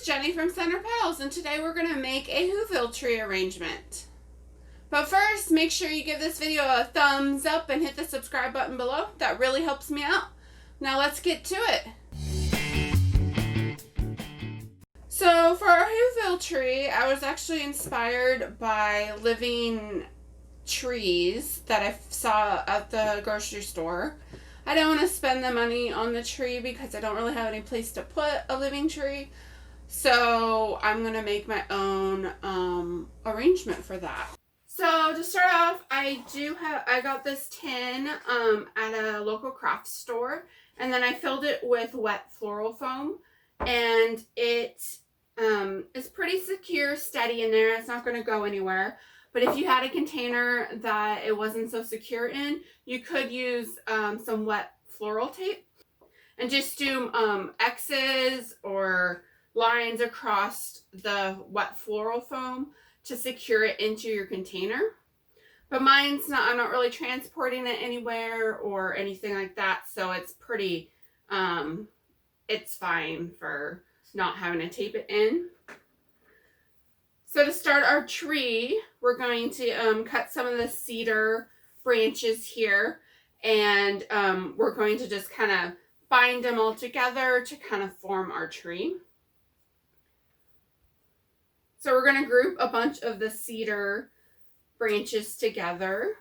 Jenny from Centerpiece, and today we're going to make a Whoville tree arrangement. But first, make sure you give this video a thumbs up and hit the subscribe button below. That really helps me out. Now let's get to it. So for our Whoville tree, I was actually inspired by living trees that I saw at the grocery store. I don't want to spend the money on the tree because I don't really have any place to put a living tree. So I'm going to make my own arrangement for that. So to start off, I got this tin at a local craft store, and then I filled it with wet floral foam, and it is pretty secure, steady in there. It's not going to go anywhere. But if you had a container that it wasn't so secure in, you could use some wet floral tape and just do X's or lines across the wet floral foam to secure it into your container. But mine's not, I'm not really transporting it anywhere or anything like that, so it's pretty, it's fine for not having to tape it in. So to start our tree, we're going to cut some of the cedar branches here, and we're going to just kind of bind them all together to kind of form our tree. So we're going to group a bunch of the cedar branches together.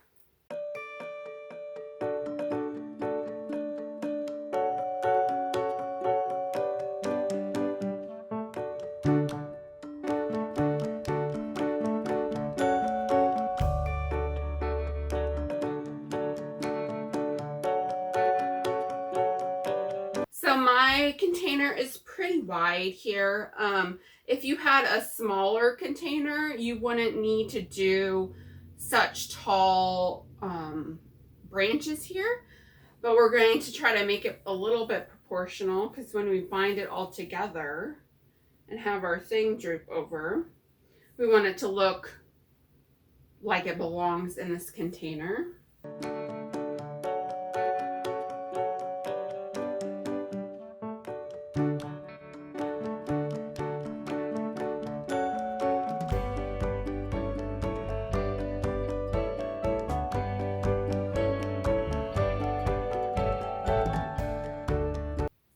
So my container is pretty wide here. If you had a smaller container, you wouldn't need to do such tall branches here. But we're going to try to make it a little bit proportional, because when we bind it all together and have our thing droop over, we want it to look like it belongs in this container.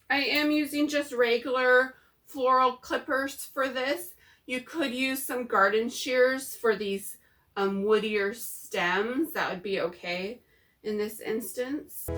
I am using just regular floral clippers for this. You could use some garden shears for these woodier stems. That would be okay in this instance.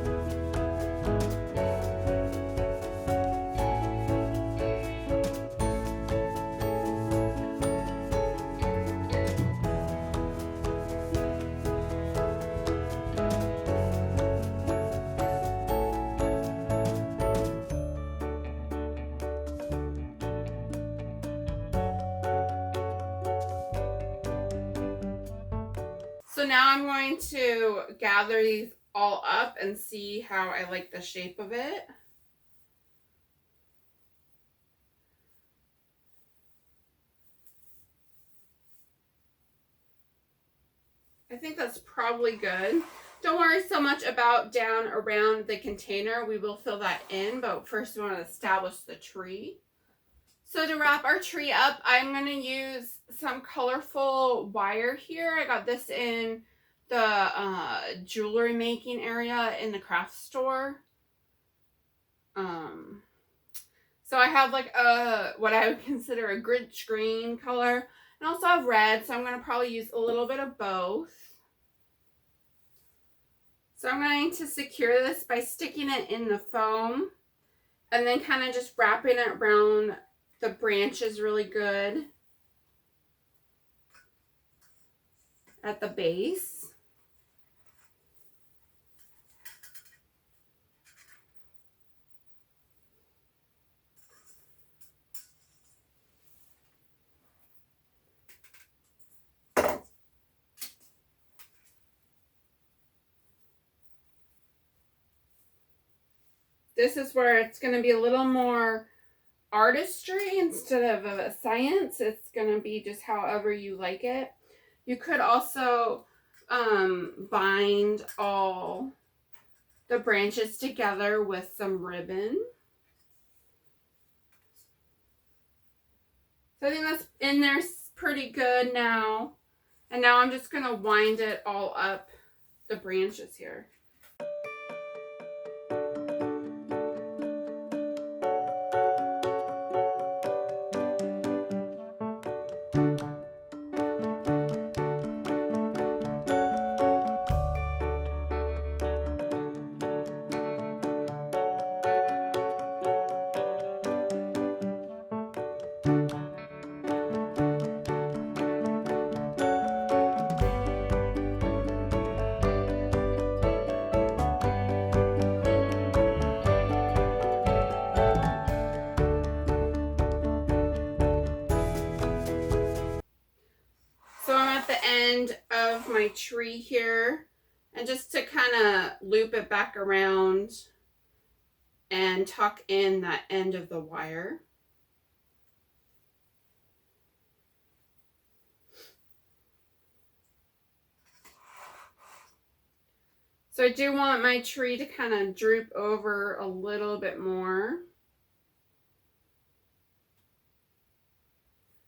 So now I'm going to gather these all up and see how I like the shape of it. I think that's probably good. Don't worry so much about down around the container. We will fill that in, but first we want to establish the tree. So to wrap our tree up, I'm going to use some colorful wire here. I got this in the jewelry making area in the craft store. So I have like what I would consider a Grinch green color, and also have red, so I'm going to probably use a little bit of both. So I'm going to secure this by sticking it in the foam and then kind of just wrapping it around the branches really good at the base. This is where it's going to be a little more artistry instead of a science. It's going to be just however you like it. You could also bind all the branches together with some ribbon. So I think that's in there pretty good now. And now I'm just going to wind it all up the branches here. So I'm at the end of my tree here, and just to kind of loop it back around and tuck in that end of the wire. So I do want my tree to kind of droop over a little bit more.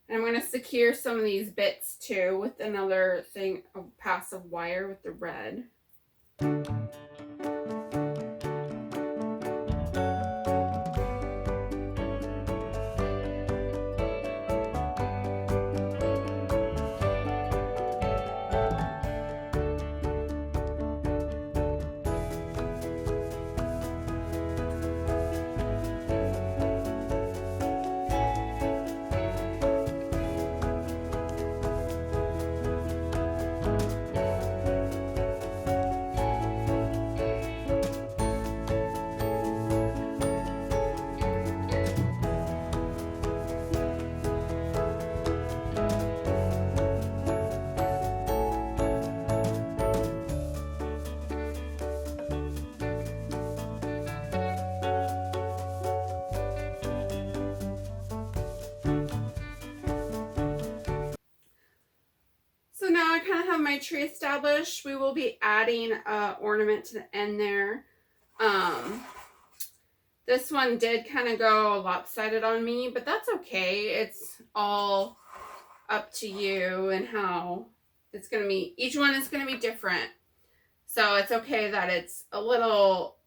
And I'm going to secure some of these bits too with another thing of passive wire with the red. So now I kind of have my tree established. We will be adding an ornament to the end there. This one did kind of go lopsided on me, but that's okay. It's all up to you and how it's going to be. Each one is going to be different. So it's okay that it's a little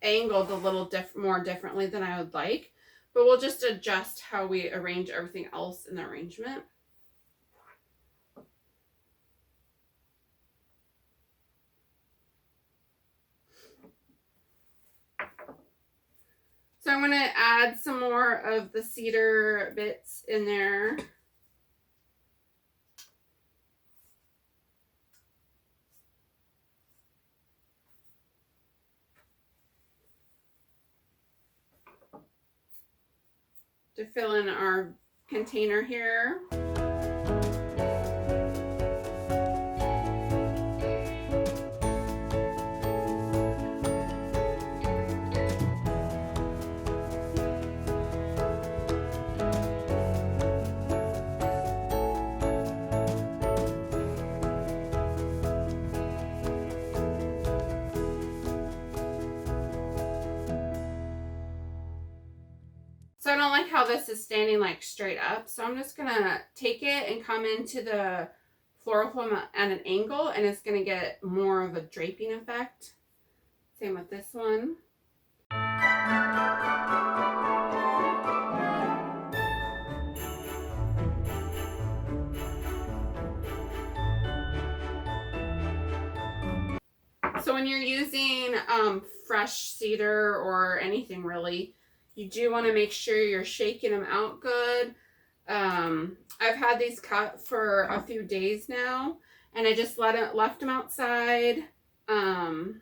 angled a little more differently than I would like. But we'll just adjust how we arrange everything else in the arrangement. So I'm going to add some more of the cedar bits in there. To fill in our container here. So I don't like how this is standing like straight up. So I'm just going to take it and come into the floral foam at an angle, and it's going to get more of a draping effect. Same with this one. So when you're using fresh cedar or anything really, you do want to make sure you're shaking them out good. I've had these cut for a few days now, and I just left them outside, and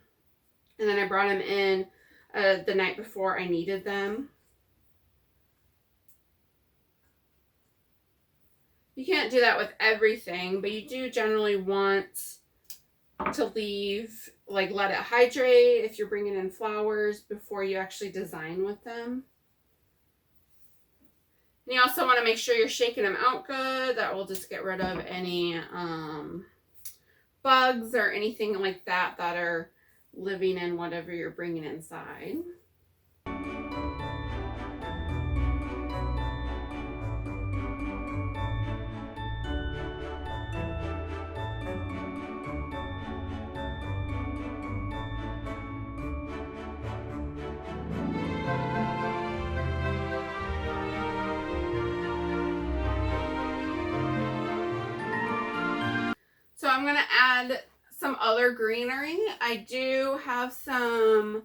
then I brought them in the night before I needed them. You can't do that with everything, but you do generally want to leave, like, let it hydrate if you're bringing in flowers before you actually design with them. And you also want to make sure you're shaking them out good. That will just get rid of any bugs or anything like that that are living in whatever you're bringing inside. I'm going to add some other greenery. I do have some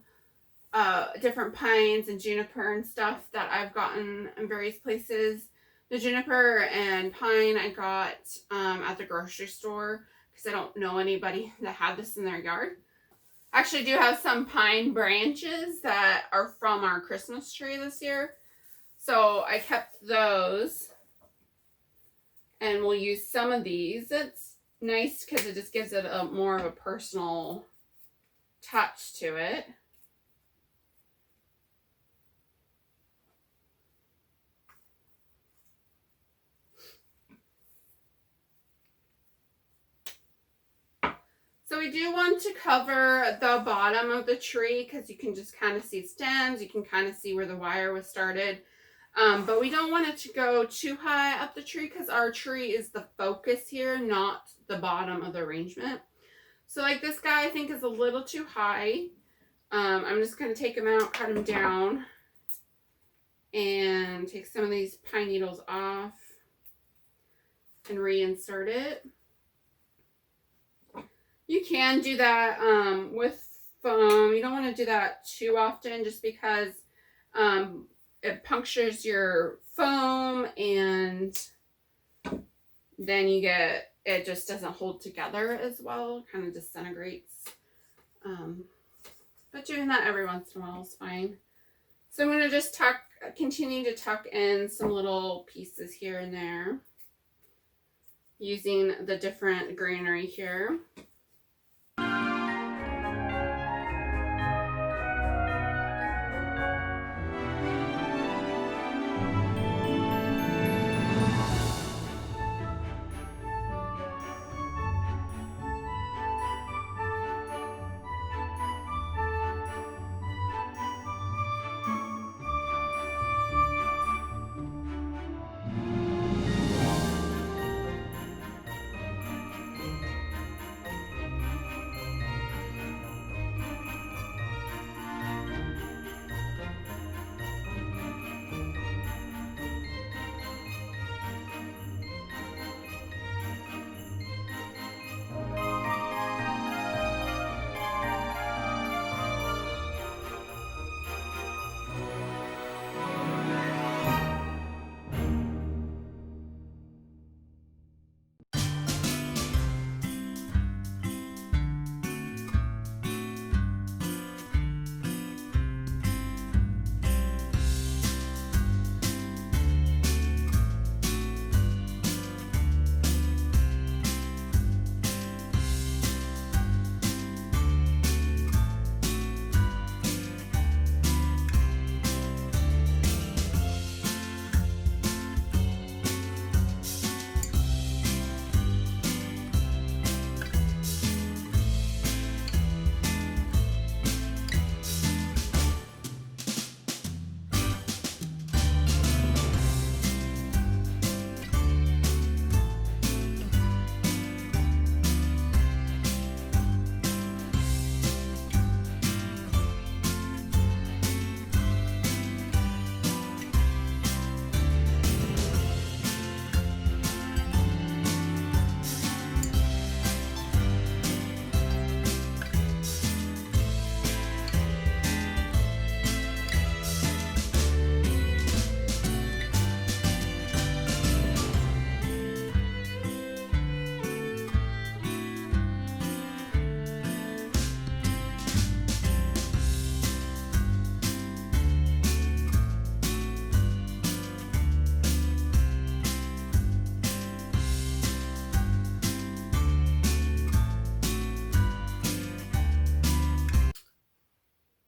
different pines and juniper and stuff that I've gotten in various places. The juniper and pine I got at the grocery store because I don't know anybody that had this in their yard. I actually do have some pine branches that are from our Christmas tree this year. So I kept those. And we'll use some of these. It's nice because it just gives it a more of a personal touch to it. So we do want to cover the bottom of the tree because you can just kind of see stems. You can kind of see where the wire was started. But we don't want it to go too high up the tree because our tree is the focus here, not the bottom of the arrangement. So like this guy I think is a little too high. I'm just going to take him out, cut him down, and take some of these pine needles off and reinsert it. You can do that with foam. You don't want to do that too often just because it punctures your foam and then you get, it just doesn't hold together as well. It kind of disintegrates. But doing that every once in a while is fine. So I'm going to just continue to tuck in some little pieces here and there using the different greenery here.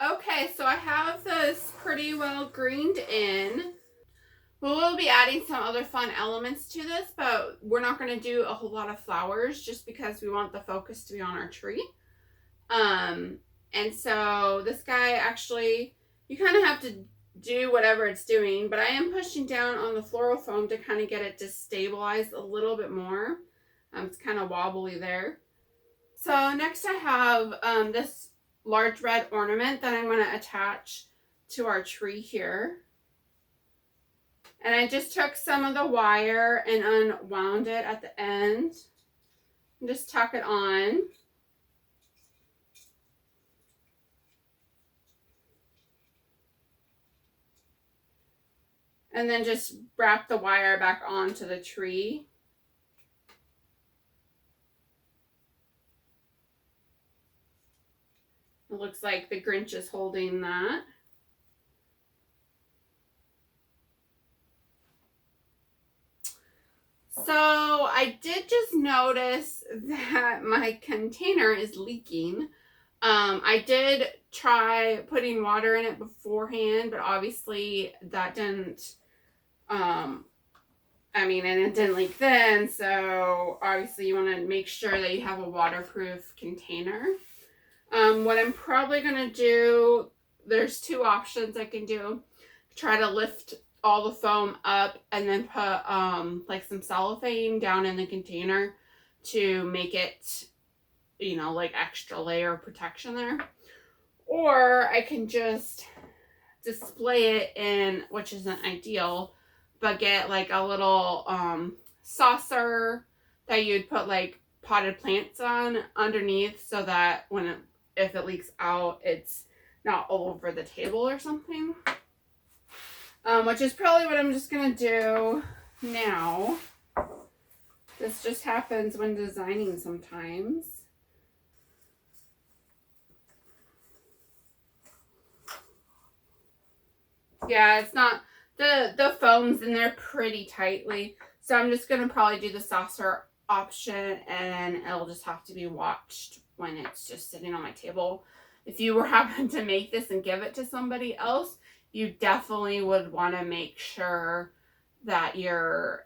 Okay, so I have this pretty well greened in. We'll be adding some other fun elements to this, but we're not going to do a whole lot of flowers just because we want the focus to be on our tree. And so this guy actually, you kind of have to do whatever it's doing, but I am pushing down on the floral foam to kind of get it to stabilize a little bit more. It's kind of wobbly there. So next I have this large red ornament that I'm going to attach to our tree here. And I just took some of the wire and unwound it at the end And just tuck it on. And then just wrap the wire back onto the tree. It looks like the Grinch is holding that. So I did just notice that my container is leaking. I did try putting water in it beforehand, but obviously that didn't, and it didn't leak then. So obviously you want to make sure that you have a waterproof container. What I'm probably going to do, there's two options I can do. Try to lift all the foam up and then put like some cellophane down in the container to make it, like extra layer of protection there. Or I can just display it in, which isn't ideal, but get like a little saucer that you'd put like potted plants on underneath, so that if it leaks out, it's not all over the table or something. Which is probably what I'm just gonna do now. This just happens when designing sometimes. Yeah, it's not, the foam's in there pretty tightly, so I'm just gonna probably do the saucer option, and it'll just have to be watched when it's just sitting on my table. If you were happen to make this and give it to somebody else, you definitely would want to make sure that your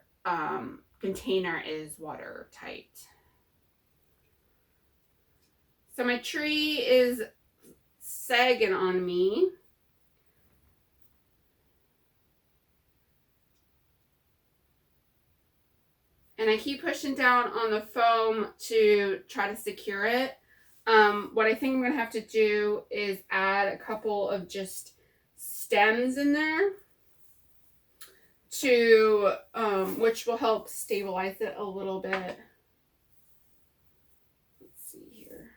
container is watertight. So my tree is sagging on me. And I keep pushing down on the foam to try to secure it. What I think I'm going to have to do is add a couple of just stems in there to which will help stabilize it a little bit. Let's see here.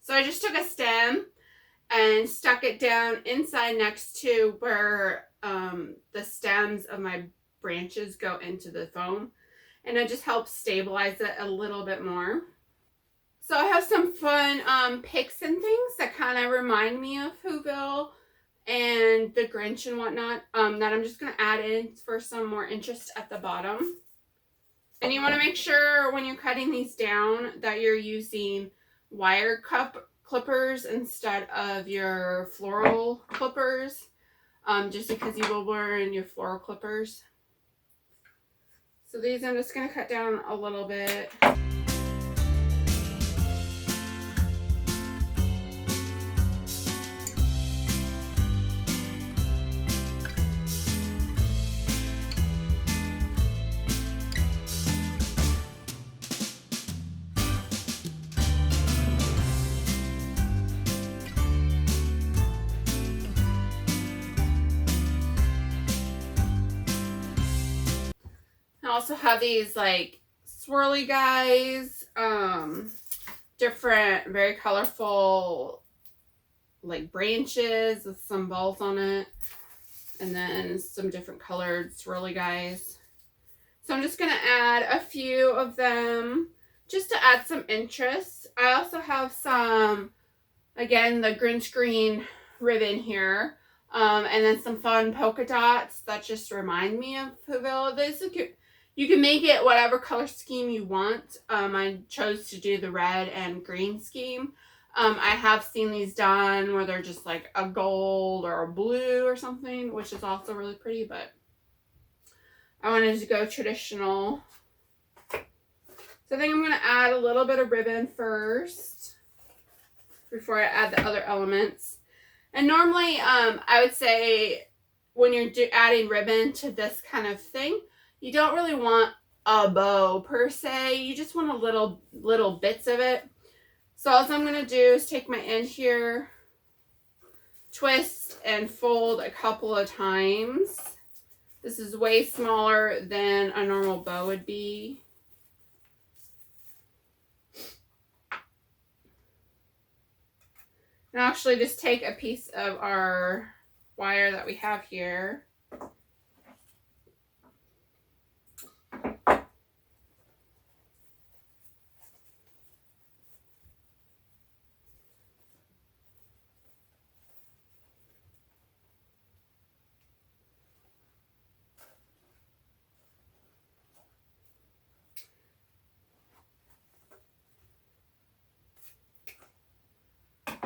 So I just took a stem and stuck it down inside next to where the stems of my branches go into the foam. And it just helps stabilize it a little bit more. So I have some fun picks and things that kind of remind me of Whoville and the Grinch and whatnot that I'm just going to add in for some more interest at the bottom. And you want to make sure when you're cutting these down that you're using wire clippers instead of your floral clippers, just because you will burn your floral clippers. So these I'm just going to cut down a little bit. I also have these like swirly guys, different, very colorful like branches with some balls on it, and then some different colored swirly guys. So I'm just going to add a few of them just to add some interest. I also have some, again, the Grinch green ribbon here, and then some fun polka dots that just remind me of Whoville. You can make it whatever color scheme you want. I chose to do the red and green scheme. I have seen these done where they're just like a gold or a blue or something, which is also really pretty, but I wanted to go traditional. So I think I'm going to add a little bit of ribbon first before I add the other elements. And normally I would say when you're adding ribbon to this kind of thing, you don't really want a bow per se. You just want a little bits of it. So all I'm going to do is take my end here, twist and fold a couple of times. This is way smaller than a normal bow would be. And I'll actually just take a piece of our wire that we have here.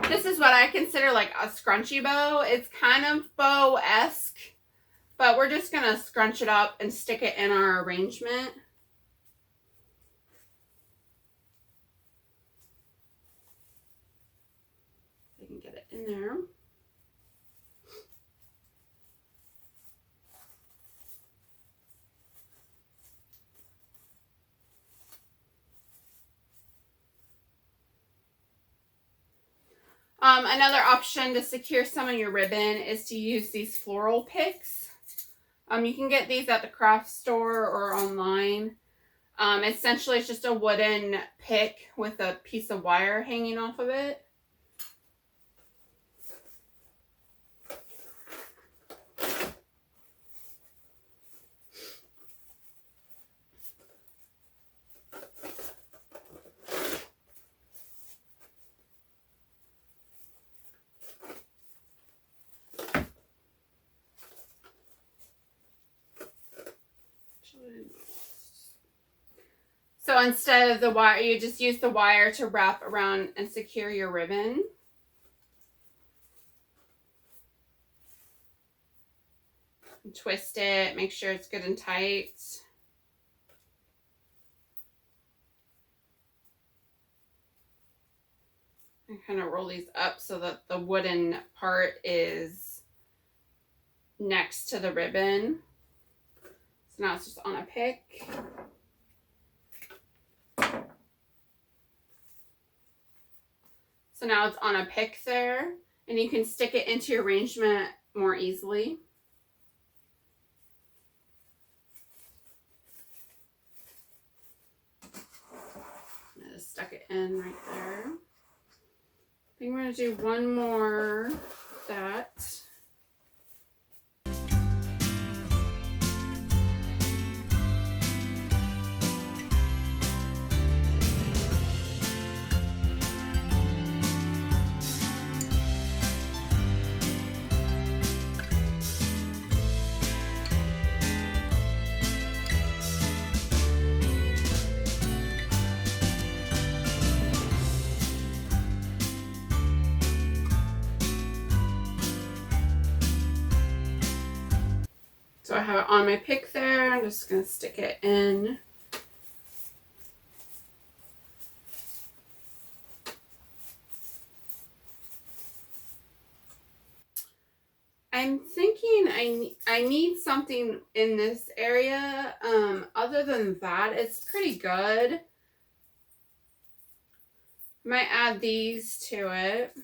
This is what I consider like a scrunchy bow. It's kind of bow-esque, but we're just going to scrunch it up and stick it in our arrangement. I can get it in there. Another option to secure some of your ribbon is to use these floral picks. You can get these at the craft store or online. Essentially, it's just a wooden pick with a piece of wire hanging off of it. So instead of the wire, you just use the wire to wrap around and secure your ribbon. And twist it, make sure it's good and tight. And kind of roll these up so that the wooden part is next to the ribbon. So now it's just on a pick. So now it's on a pick there, and you can stick it into your arrangement more easily. I just stuck it in right there. I think we're going to do one more of that. So I have it on my pick there. I'm just going to stick it in. I'm thinking I need something in this area. Other than that, it's pretty good. Might add these to it.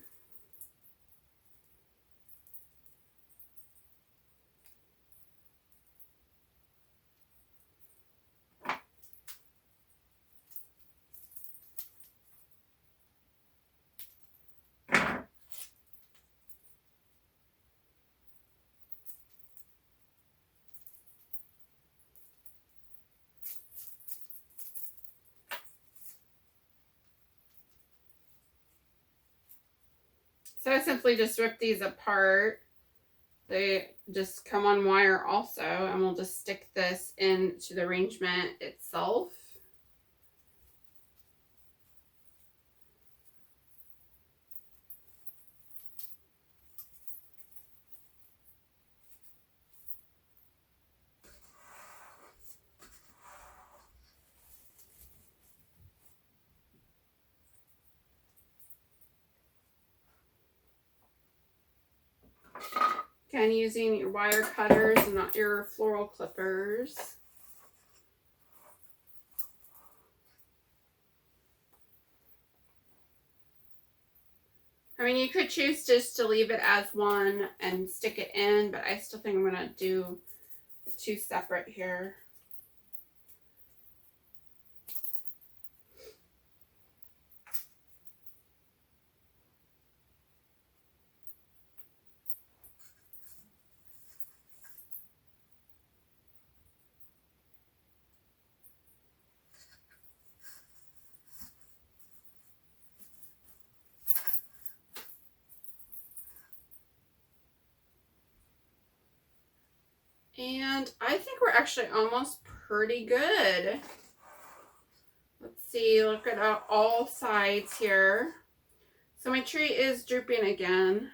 So I simply just rip these apart. They just come on wire also, and we'll just stick this into the arrangement itself. Again, using your wire cutters and not your floral clippers. I mean, you could choose just to leave it as one and stick it in, but I still think I'm going to do the two separate here. And I think we're actually almost pretty good. Let's see, look at all sides here. So my tree is drooping again.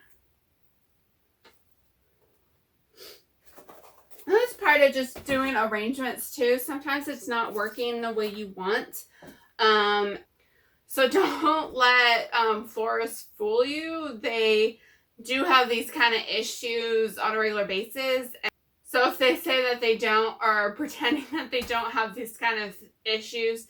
And that's part of just doing arrangements too. Sometimes it's not working the way you want. So don't let florists fool you. They do have these kind of issues on a regular basis. So if they say that they don't, or pretending that they don't have these kind of issues,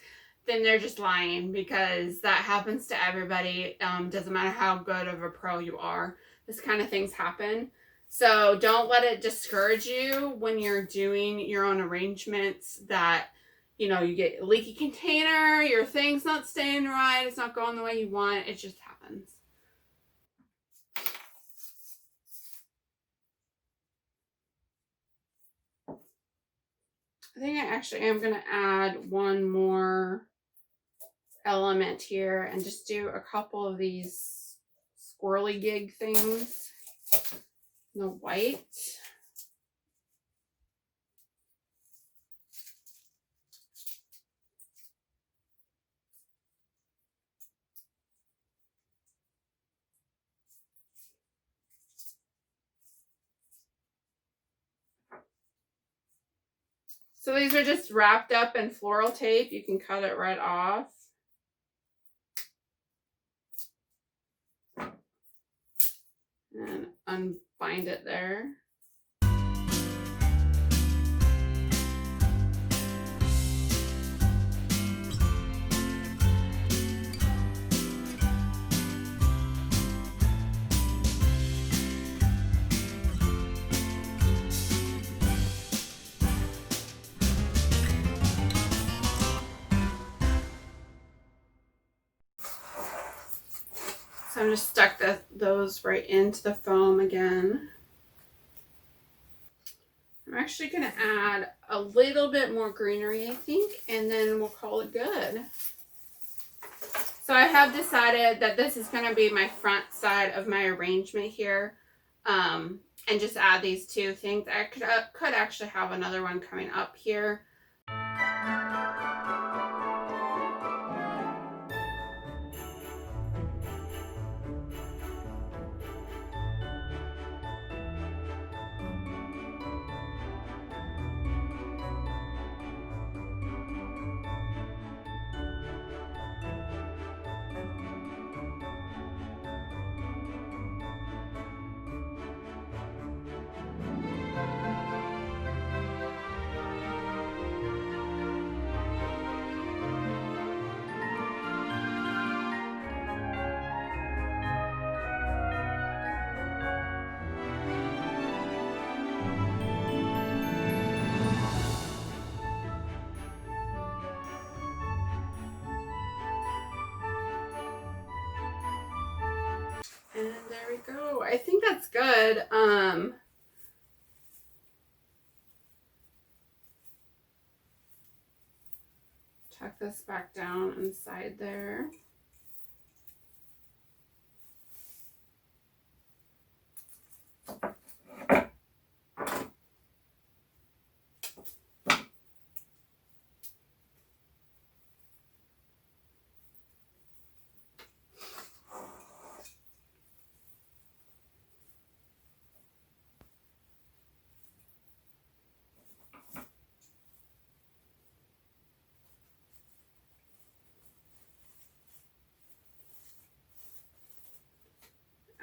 then they're just lying, because that happens to everybody. Doesn't matter how good of a pro you are. This kind of things happen. So don't let it discourage you when you're doing your own arrangements that, you know, you get a leaky container, your thing's not staying right, it's not going the way you want. It just happens. I think I actually am going to add one more element here and just do a couple of these squirrely gig things in the white. So these are just wrapped up in floral tape. You can cut it right off. And unbind it there. So I'm just stuck those right into the foam again. I'm actually going to add a little bit more greenery, I think, and then we'll call it good. So I have decided that this is going to be my front side of my arrangement here, and just add these two things. I could actually have another one coming up here. And there we go. I think that's good. Tuck this back down inside there.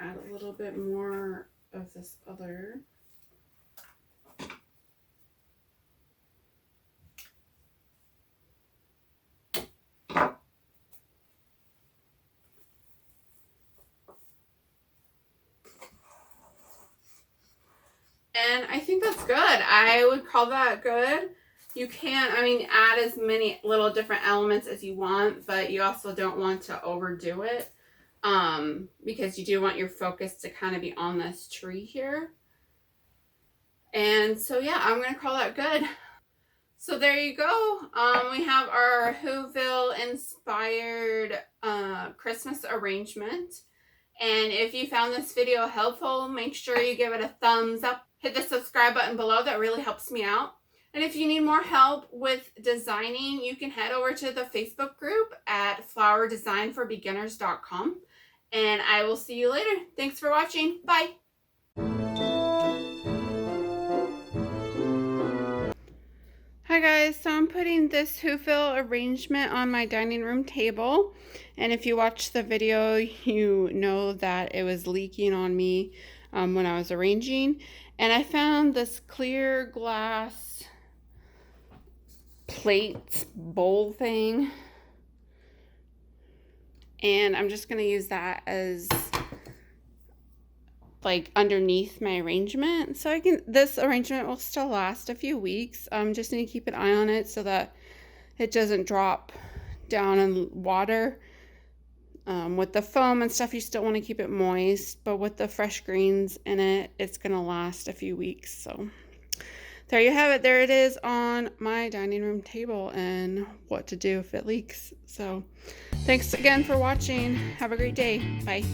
Add a little bit more of this other. And I think that's good. I would call that good. You can, I mean, add as many little different elements as you want, but you also don't want to overdo it, because you do want your focus to kind of be on this tree here. And so, yeah, I'm going to call that good. So there you go. We have our Whoville inspired Christmas arrangement. And if you found this video helpful, make sure you give it a thumbs up. Hit the subscribe button below. That really helps me out. And if you need more help with designing, you can head over to the Facebook group at flowerdesignforbeginners.com. And I will see you later. Thanks for watching. Bye. Hi guys, so I'm putting this Whoville arrangement on my dining room table, and if you watched the video you know that it was leaking on me when I was arranging, and I found this clear glass plate bowl thing, and I'm just going to use that as like underneath my arrangement, so this arrangement will still last a few weeks. Just need to keep an eye on it so that it doesn't drop down in water. With the foam and stuff, you still want to keep it moist, but with the fresh greens in it, it's gonna last a few weeks. So there you have it. There it is on my dining room table, and what to do if it leaks. So thanks again for watching. Have a great day. Bye.